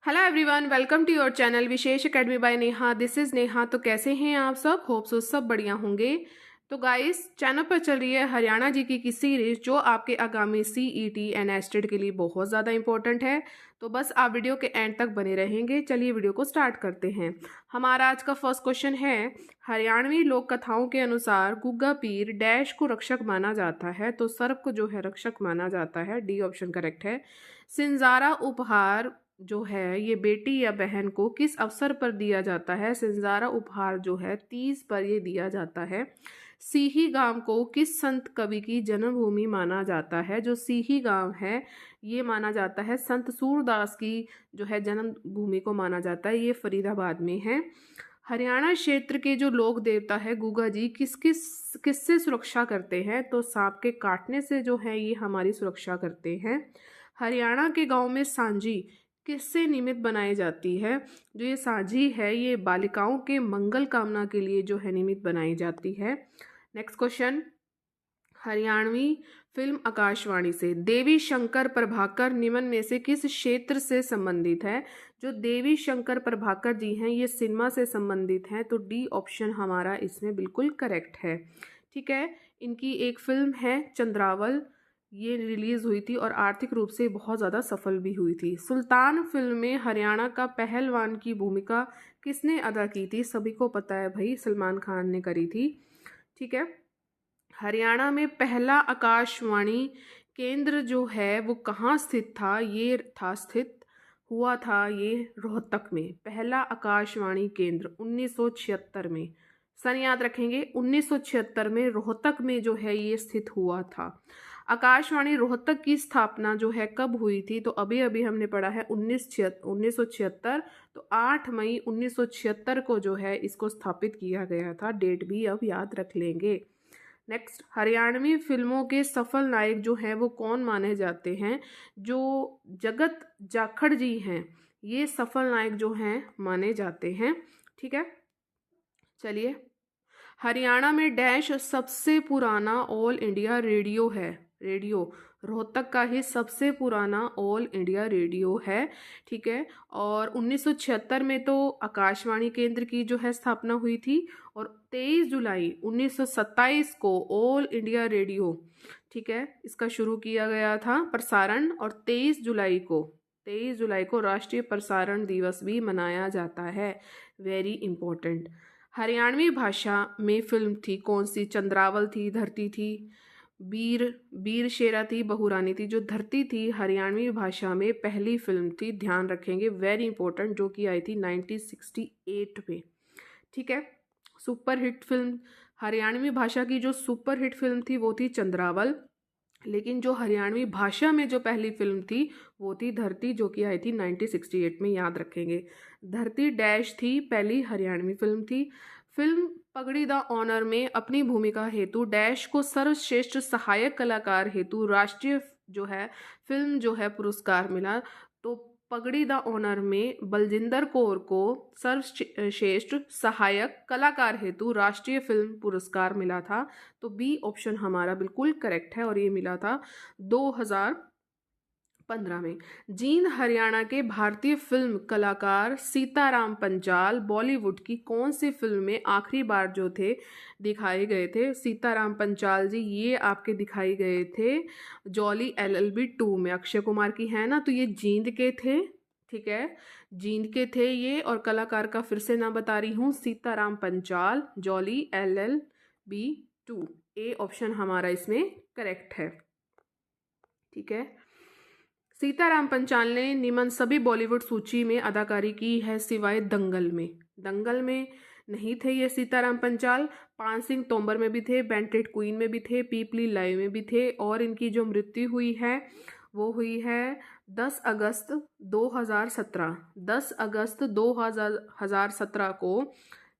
Hello everyone, welcome to your channel Vishesh academy by Neha. This is Neha. तो कैसे हैं आप सब? होप सो सब बढ़िया होंगे। तो गाइस, चैनल पर चल रही है हरियाणा जी की सीरीज जो आपके आगामी सीईटी एंड एस्टेड के लिए बहुत ज़्यादा इंपॉर्टेंट है। तो बस आप वीडियो के एंड तक बने रहेंगे। चलिए वीडियो को स्टार्ट करते हैं। हमारा आज का फर्स्ट क्वेश्चन है, हरियाणवी लोक कथाओं के अनुसार गुग्गा पीर डैश को रक्षक माना जाता है। तो सर्प को जो है रक्षक माना जाता है। डी ऑप्शन करेक्ट है। सिंजारा उपहार जो है ये बेटी या बहन को किस अवसर पर दिया जाता है? सिंजारा उपहार जो है तीज पर ये दिया जाता है। सीही गांव को किस संत कवि की जन्मभूमि माना जाता है? जो सीही गांव है ये माना जाता है संत सूरदास की जो है जन्मभूमि को माना जाता है। ये फरीदाबाद में है। हरियाणा क्षेत्र के जो लोक देवता है गुग्गा जी किससे सुरक्षा करते हैं? तो सांप के काटने से जो है ये हमारी सुरक्षा करते हैं। हरियाणा के गांव में सांझी किससे निमित्त बनाई जाती है? जो ये सांझी है ये बालिकाओं के मंगल कामना के लिए जो है निमित्त बनाई जाती है। Next question, Haryanvi film Akashvani से देवी शंकर प्रभाकर निम्न में से किस क्षेत्र से संबंधित है? जो देवी शंकर प्रभाकर जी हैं ये सिनेमा से संबंधित हैं। तो डी ऑप्शन हमारा इसमें बिल्कुल करेक्ट है। ठीक है, इनकी एक फिल्म है चंद्रावल, ये रिलीज हुई थी और आर्थिक रूप से बहुत ज़्यादा सफल भी हुई थी। सुल्तान फिल्म में हरियाणा का पहलवान की भूमिका किसने अदा की थी? सभी को पता है भाई, सलमान खान ने करी थी। ठीक है, हरियाणा में पहला आकाशवाणी केंद्र जो है वो कहाँ स्थित था? ये था स्थित हुआ था ये रोहतक में। पहला आकाशवाणी केंद्र 1976 में, सन याद रखेंगे, 1976 में रोहतक में जो है ये स्थित हुआ था। आकाशवाणी रोहतक की स्थापना जो है कब हुई थी? तो अभी अभी हमने पढ़ा है 1976। तो 8 मई 1976 को जो है इसको स्थापित किया गया था। डेट भी अब याद रख लेंगे। नेक्स्ट, हरियाणवी फिल्मों के सफल नायक जो हैं वो कौन माने जाते हैं? जो जगत जाखड़ जी हैं ये सफल नायक जो हैं माने जाते हैं। ठीक है, चलिए, हरियाणा में डैश सबसे पुराना ऑल इंडिया रेडियो है? रेडियो रोहतक का ही सबसे पुराना ऑल इंडिया रेडियो है। ठीक है, और 1976 में तो आकाशवाणी केंद्र की जो है स्थापना हुई थी और 23 जुलाई 1927 को ऑल इंडिया रेडियो, ठीक है, इसका शुरू किया गया था प्रसारण। और 23 जुलाई को राष्ट्रीय प्रसारण दिवस भी मनाया जाता है। Very important. हरियाणवी भाषा में फिल्म थी कौन सी? चंद्रावल थी, धरती थी, वीर शेरा थी, बहुरानी थी। जो धरती थी हरियाणवी भाषा में पहली फिल्म थी, ध्यान रखेंगे, वेरी इंपॉर्टेंट, जो कि आई थी 1968 में। ठीक है, सुपर हिट फिल्म, हरियाणवी भाषा की जो सुपर हिट फिल्म थी वो थी चंद्रावल, लेकिन जो हरियाणवी भाषा में जो पहली फिल्म थी वो थी धरती, जो कि आई थी 1968 में, याद रखेंगे। धरती डैश थी पहली हरियाणवी फिल्म थी। फिल्म पगड़ी द ऑनर में अपनी भूमिका हेतु डैश को सर्वश्रेष्ठ सहायक कलाकार हेतु राष्ट्रीय जो है फिल्म जो है पुरस्कार मिला। तो पगड़ी द ऑनर में बलजिंदर कौर को सर्वश्रेष्ठ सहायक कलाकार हेतु राष्ट्रीय फिल्म पुरस्कार मिला था। तो बी ऑप्शन हमारा बिल्कुल करेक्ट है और ये मिला था 2015 में। जींद हरियाणा के भारतीय फिल्म कलाकार सीताराम पंचाल बॉलीवुड की कौन सी फिल्म में आखिरी बार जो थे दिखाए गए थे? सीताराम पंचाल जी ये आपके दिखाए गए थे जॉली LLB 2 में, अक्षय कुमार की है ना। तो ये जींद के थे। ठीक है, जींद के थे ये। और कलाकार का फिर से नाम बता रही हूँ, Sitaram Panchal, Jolly LLB 2। A option हमारा इसमें करेक्ट है। ठीक है, सीताराम पंचाल ने निम्न सभी बॉलीवुड सूची में अदाकारी की है सिवाय दंगल में। दंगल में नहीं थे ये सीताराम पंचाल। पान सिंह तोमर में भी थे, बेंटेड क्वीन में भी थे, पीपली लाइव में भी थे। और इनकी जो मृत्यु हुई है वो हुई है 10 अगस्त 2017। 10 अगस्त 2017 को,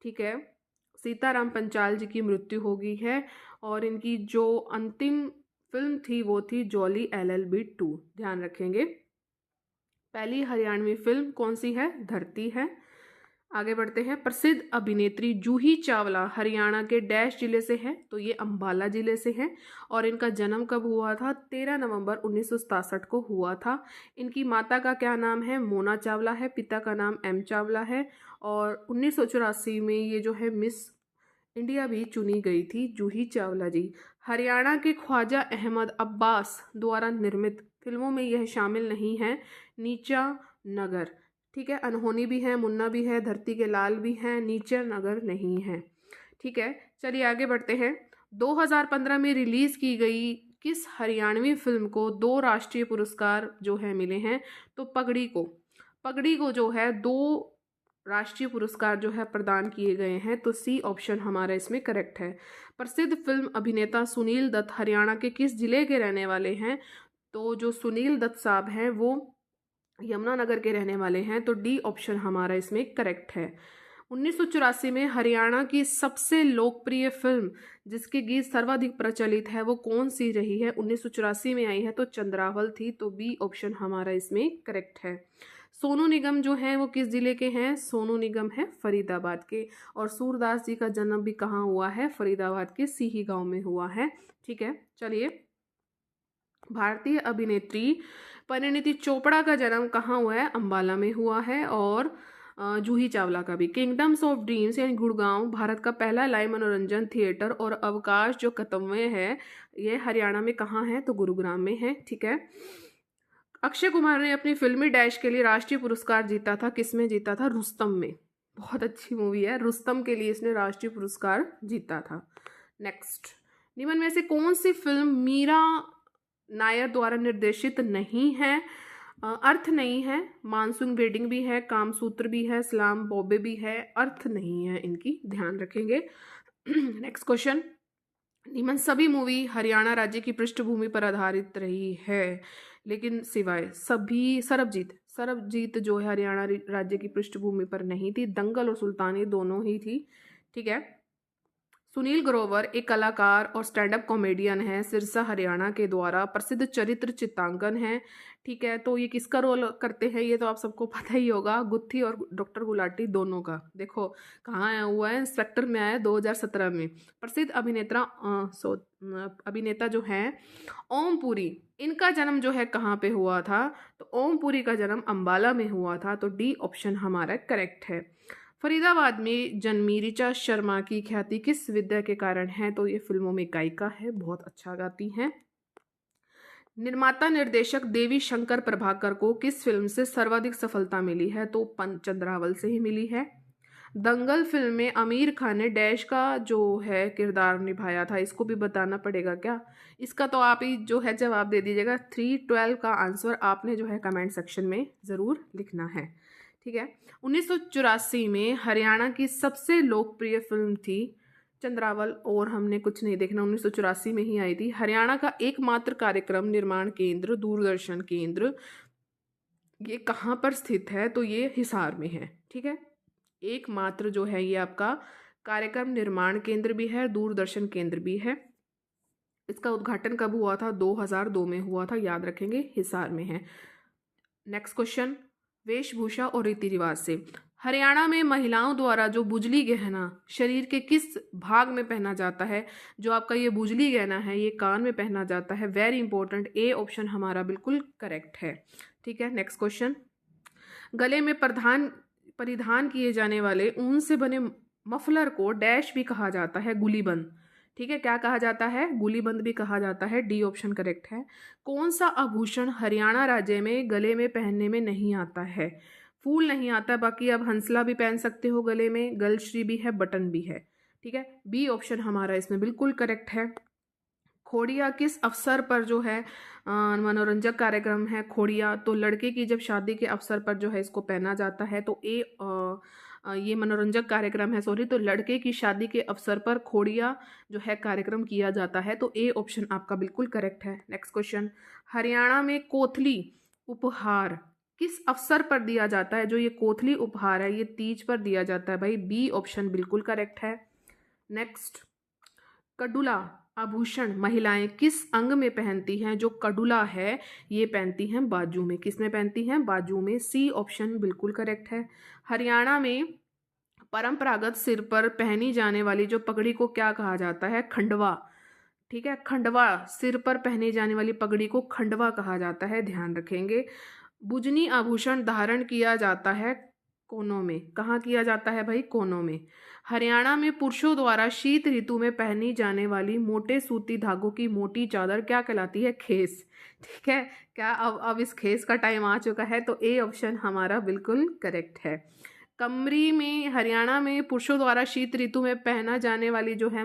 ठीक है, सीताराम पंचाल जी की मृत्यु हो गई है। और इनकी जो अंतिम फिल्म थी वो थी जॉली LLB 2, ध्यान रखेंगे। पहली हरियाणवी फिल्म कौन सी है? धरती है। आगे बढ़ते हैं। प्रसिद्ध अभिनेत्री जूही चावला हरियाणा के डैश जिले से है, तो ये अंबाला जिले से है। और इनका जन्म कब हुआ था? 13 नवंबर 1967 को हुआ था। इनकी माता का क्या नाम है? मोना चावला है। पिता का नाम एम चावला है। और 1984 में ये जो है मिस इंडिया भी चुनी गई थी जूही चावला जी। हरियाणा के ख्वाजा अहमद अब्बास द्वारा निर्मित फिल्मों में यह शामिल नहीं है। नीचा नगर, ठीक है, अनहोनी भी है, मुन्ना भी है, धरती के लाल भी हैं, नीचा नगर नहीं है। ठीक है, चलिए आगे बढ़ते हैं। 2015 में रिलीज की गई किस हरियाणवी फिल्म को 2 राष्ट्रीय पुरस्कार जो है मिले हैं? तो पगड़ी को जो है 2 राष्ट्रीय पुरस्कार जो है प्रदान किए गए हैं, तो सी ऑप्शन हमारा इसमें करेक्ट है। प्रसिद्ध फिल्म अभिनेता सुनील दत्त हरियाणा के किस जिले के रहने वाले हैं? तो जो सुनील दत्त साहब हैं वो यमुनानगर के रहने वाले हैं, तो डी ऑप्शन हमारा इसमें करेक्ट है। 1984 में हरियाणा की सबसे लोकप्रिय फिल्म जिसके गीत सर्वाधिक प्रचलित है वो कौन सी रही है? 1984 में आई है तो चंद्रावल थी, तो बी ऑप्शन हमारा इसमें करेक्ट है। सोनू निगम जो हैं वो किस जिले के हैं? सोनू निगम है फरीदाबाद के। और सूरदास जी का जन्म भी कहाँ हुआ है? फरीदाबाद के सीही गांव में हुआ है। ठीक है, चलिए। भारतीय अभिनेत्री परिणीति चोपड़ा का जन्म कहाँ हुआ है? अंबाला में हुआ है। और जूही चावला का भी। किंगडम्स ऑफ ड्रीम्स यानी गुड़गांव भारत का पहला लाइव मनोरंजन थिएटर और अवकाश जो कतम्वे है ये हरियाणा में कहाँ है? तो गुरुग्राम में है। ठीक है। अक्षय कुमार ने अपनी फिल्मी डैश के लिए राष्ट्रीय पुरस्कार जीता था, किसमें जीता था? रुस्तम में। बहुत अच्छी मूवी है, रुस्तम के लिए इसने राष्ट्रीय पुरस्कार जीता था। नेक्स्ट, निम्न में से कौन सी फिल्म मीरा नायर द्वारा निर्देशित नहीं है? अर्थ नहीं है, मानसून वेडिंग भी है, कामसूत्र भी है, सलाम बॉबे भी है, अर्थ नहीं है इनकी, ध्यान रखेंगे। नेक्स्ट क्वेश्चन, निम्न सभी मूवी हरियाणा राज्य की पृष्ठभूमि पर आधारित रही है, लेकिन सिवाय सभी सरबजीत जो है हरियाणा राज्य की पृष्ठभूमि पर नहीं थी। दंगल और सुल्तानी दोनों ही थी। ठीक है। सुनील ग्रोवर एक कलाकार और स्टैंड अप कॉमेडियन है, सिरसा हरियाणा के द्वारा प्रसिद्ध चरित्र चित्रांकन है। ठीक है, तो ये किसका रोल करते हैं? ये तो आप सबको पता ही होगा, गुत्थी और डॉक्टर गुलाटी दोनों का। देखो कहाँ आया हुआ है, इंस्पेक्टर में आया 2017 में। प्रसिद्ध अभिनेता जो हैं ओम पुरी, इनका जन्म जो है कहाँ पे हुआ था? तो ओम पुरी का जन्म अंबाला में हुआ था, तो डी ऑप्शन हमारा करेक्ट है। फरीदाबाद में जन्मी ऋचा शर्मा की ख्याति किस विद्या के कारण है? तो ये फिल्मों में गायिका है, बहुत अच्छा गाती हैं। निर्माता निर्देशक देवी शंकर प्रभाकर को किस फिल्म से सर्वाधिक सफलता मिली है? तो चंद्रावल से ही मिली है। दंगल फिल्म में आमिर खान ने डैश का जो है किरदार निभाया था, इसको भी बताना पड़ेगा क्या? इसका तो आप ही जो है जवाब दे दीजिएगा। 312 का आंसर आपने जो है कमेंट सेक्शन में ज़रूर लिखना है। ठीक है। 1984 में हरियाणा की सबसे लोकप्रिय फिल्म थी चंद्रावल, और हमने कुछ नहीं देखना, 1984 में ही आई थी। हरियाणा का एकमात्र कार्यक्रम निर्माण केंद्र दूरदर्शन केंद्र ये कहाँ पर स्थित है? तो ये हिसार में है। ठीक है, एकमात्र जो है ये आपका कार्यक्रम निर्माण केंद्र भी है, दूरदर्शन केंद्र भी है। इसका उद्घाटन कब हुआ था? 2002 में हुआ था, याद रखेंगे, हिसार में है। नेक्स्ट क्वेश्चन, वेशभूषा और रीति रिवाज से। हरियाणा में महिलाओं द्वारा जो बुजली गहना शरीर के किस भाग में पहना जाता है? जो आपका ये बुजली गहना है ये कान में पहना जाता है। वेरी इंपॉर्टेंट, ए ऑप्शन हमारा बिल्कुल करेक्ट है। ठीक है। नेक्स्ट क्वेश्चन, गले में परिधान किए जाने वाले ऊन से बने मफलर को डैश भी कहा जाता है? गुलीबंद। ठीक है, क्या कहा जाता है? गुलीबंद भी कहा जाता है, डी ऑप्शन करेक्ट है। कौन सा आभूषण हरियाणा राज्य में गले में पहनने में नहीं आता है? फूल नहीं आता, बाकी आप हंसला भी पहन सकते हो गले में, गलश्री भी है, बटन भी है। ठीक है, बी ऑप्शन हमारा इसमें बिल्कुल करेक्ट है। खोड़िया किस अवसर पर जो है मनोरंजक कार्यक्रम है खोड़िया? तो लड़के की जब शादी के अवसर पर जो है इसको पहना जाता है, तो ये मनोरंजक कार्यक्रम है, सॉरी, तो लड़के की शादी के अवसर पर खोड़िया जो है कार्यक्रम किया जाता है, तो ए ऑप्शन आपका बिल्कुल करेक्ट है। नेक्स्ट क्वेश्चन, हरियाणा में कोथली उपहार किस अवसर पर दिया जाता है? जो ये कोथली उपहार है ये तीज पर दिया जाता है भाई, बी ऑप्शन बिल्कुल करेक्ट है। नेक्स्ट, कडुला आभूषण महिलाएं किस अंग में पहनती हैं? जो कडुला है ये पहनती हैं बाजू में, किस में पहनती हैं? बाजू में, सी ऑप्शन बिल्कुल करेक्ट है। हरियाणा में परंपरागत सिर पर पहनी जाने वाली जो पगड़ी को क्या कहा जाता है? खंडवा। ठीक है, खंडवा, सिर पर पहनी जाने वाली पगड़ी को खंडवा कहा जाता है, ध्यान रखेंगे। बुजनी आभूषण धारण किया जाता है कोनों में। कहाँ किया जाता है भाई? कोनों में। हरियाणा में पुरुषों द्वारा शीत ऋतु में पहनी जाने वाली मोटे सूती धागों की मोटी चादर क्या कहलाती है? खेस। ठीक है, क्या अब इस खेस का टाइम आ चुका है? तो ए ऑप्शन हमारा बिल्कुल करेक्ट है। कमरी में, हरियाणा में पुरुषों द्वारा शीत ऋतु में पहना जाने वाली जो है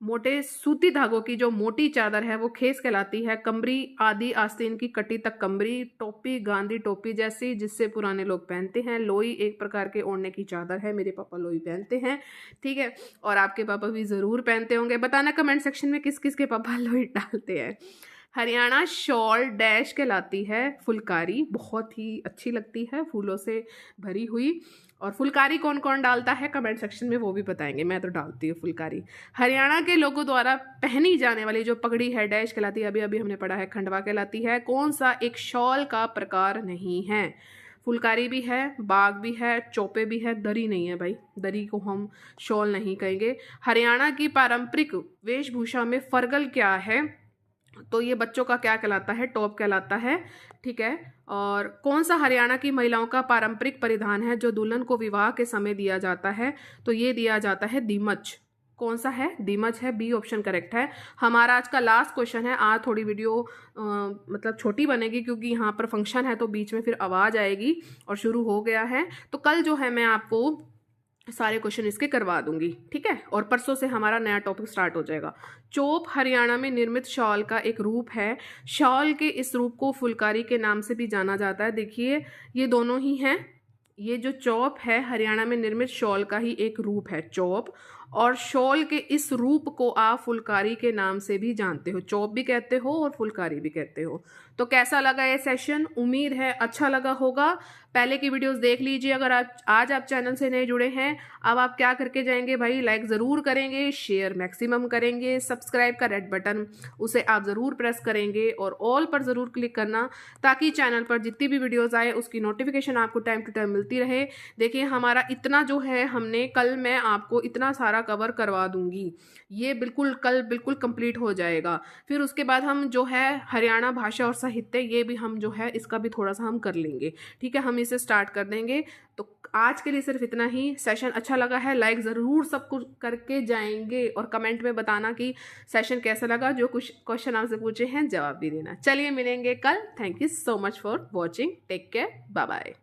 मोटे सूती धागों की जो मोटी चादर है वो खेस कहलाती है। कमरी आदि आस्तीन की कटी तक कमरी, टोपी गांधी टोपी जैसी जिससे पुराने लोग पहनते हैं। लोई एक प्रकार के ओढ़ने की चादर है, मेरे पापा लोई पहनते हैं। ठीक है, और आपके पापा भी ज़रूर पहनते होंगे। बताना कमेंट सेक्शन में किस किस के पापा लोई डालते हैं। हरियाणा शॉल डैश कहलाती है फुलकारी, बहुत ही अच्छी लगती है, फूलों से भरी हुई। और फुलकारी कौन कौन डालता है कमेंट सेक्शन में वो भी बताएंगे, मैं तो डालती हूँ फुलकारी। हरियाणा के लोगों द्वारा पहनी जाने वाली जो पगड़ी है डैश कहलाती है, अभी अभी हमने पढ़ा है खंडवा कहलाती है। कौन सा एक शॉल का प्रकार नहीं है? फुलकारी भी है, बाग भी है, चौपे भी है, दरी नहीं है भाई, दरी को हम शॉल नहीं कहेंगे। हरियाणा की पारंपरिक वेशभूषा में फरगल क्या है? तो ये बच्चों का क्या कहलाता है? टॉप कहलाता है। ठीक है, और कौन सा हरियाणा की महिलाओं का पारंपरिक परिधान है जो दुल्हन को विवाह के समय दिया जाता है? तो ये दिया जाता है दीमच। कौन सा है? दीमच है, बी ऑप्शन करेक्ट है। हमारा आज का लास्ट क्वेश्चन है। आज थोड़ी वीडियो मतलब छोटी बनेगी क्योंकि यहाँ पर फंक्शन है तो बीच में फिर आवाज़ आएगी और शुरू हो गया है। तो कल जो है मैं आपको सारे क्वेश्चन इसके करवा दूंगी। ठीक है, और परसों से हमारा नया टॉपिक स्टार्ट हो जाएगा। चोप हरियाणा में निर्मित शॉल का एक रूप है। शॉल के इस रूप को फुलकारी के नाम से भी जाना जाता है। देखिए ये दोनों ही हैं। ये जो चौप है हरियाणा में निर्मित शॉल का ही एक रूप है चौप, और शॉल के इस रूप को आप फुलकारी के नाम से भी जानते हो, चौप भी कहते हो और फुलकारी भी कहते हो। तो कैसा लगा ये सेशन? उम्मीद है अच्छा लगा होगा। पहले की वीडियोस देख लीजिए। अगर आज आप चैनल से नए जुड़े हैं, अब आप क्या करके जाएंगे भाई? लाइक ज़रूर करेंगे, शेयर मैक्सिमम करेंगे, सब्सक्राइब का रेड बटन उसे आप ज़रूर प्रेस करेंगे और ऑल पर ज़रूर क्लिक करना ताकि चैनल पर जितनी भी वीडियोज़ आए उसकी नोटिफिकेशन आपको टाइम टू टाइम मिलती रहे। देखिए हमारा इतना जो है, हमने कल मैं आपको इतना सारा कवर करवा दूंगी, ये बिल्कुल कल बिल्कुल कंप्लीट हो जाएगा। फिर उसके बाद हम जो है हरियाणा भाषा और साहित्य, ये भी हम जो है इसका भी थोड़ा सा हम कर लेंगे। ठीक है, हम इसे स्टार्ट कर देंगे। तो आज के लिए सिर्फ इतना ही। सेशन अच्छा लगा है, लाइक ज़रूर सब कुछ करके जाएंगे और कमेंट में बताना कि सेशन कैसा लगा। जो कुछ क्वेश्चन आपसे पूछे हैं जवाब भी देना। चलिए मिलेंगे कल। Thank you so much for watching. Take care, bye bye.